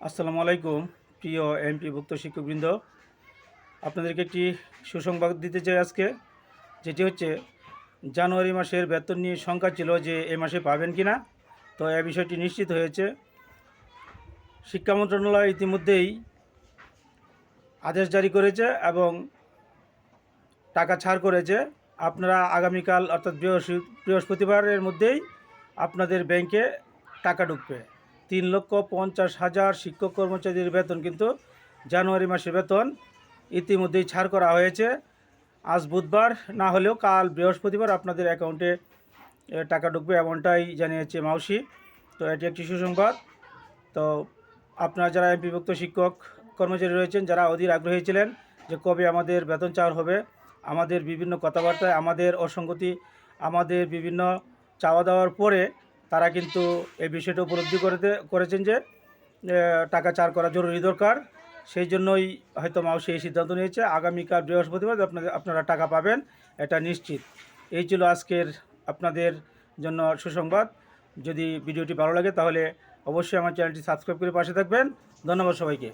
আসসালামু আলাইকুম প্রিয় এমপিভুক্ত শিক্ষকবৃন্দ। আপনাদেরকে একটি সুসংবাদ দিতে চাই আজকে, যেটি হচ্ছে জানুয়ারি মাসের বেতন নিয়ে শঙ্কা ছিল যে এ মাসে পাবেন কি না। তো এই বিষয়টি নিশ্চিত হয়েছে। শিক্ষা মন্ত্রণালয় ইতিমধ্যেই আদেশ জারি করেছে এবং টাকা ছাড় করেছে। আপনারা আগামীকাল অর্থাৎ বৃহস্পতিবারের মধ্যেই আপনাদের ব্যাংকে টাকা ঢুকবে। 3,50,000 শিক্ষক কর্মচারীর বেতন কিন্তু জানুয়ারি মাসের বেতন ইতিমধ্যেই ছাড় করা হয়েছে। আজ বুধবার না হলেও কাল বৃহস্পতিবার আপনাদের অ্যাকাউন্টে টাকা ঢুকবে, এমনটাই জানিয়েছে মাউসি। তো এটি একটি সুসংবাদ। তো আপনারা যারা এমপিভুক্ত শিক্ষক কর্মচারী রয়েছেন, যারা অধীর আগ্রহী ছিলেন যে কবে আমাদের বেতন চাওয়া হবে, আমাদের বিভিন্ন কথাবার্তায় আমাদের অসঙ্গতি, আমাদের বিভিন্ন চাওয়া দেওয়ার পরে তারা কিন্তু এই বিষয়টা উপলব্ধি করেছেন যে টাকা চার করা জরুরি দরকার। সেই জন্যই হয়তো মাউসি এই সিদ্ধান্ত নিয়েছে আগামীকাল বৃহস্পতিবার আপনারা টাকা পাবেন, এটা নিশ্চিত। এই ছিল আজকের আপনাদের জন্য সুসংবাদ। যদি ভিডিওটি ভালো লাগে তাহলে অবশ্যই আমার চ্যানেলটি সাবস্ক্রাইব করে পাশে থাকবেন। ধন্যবাদ সবাইকে।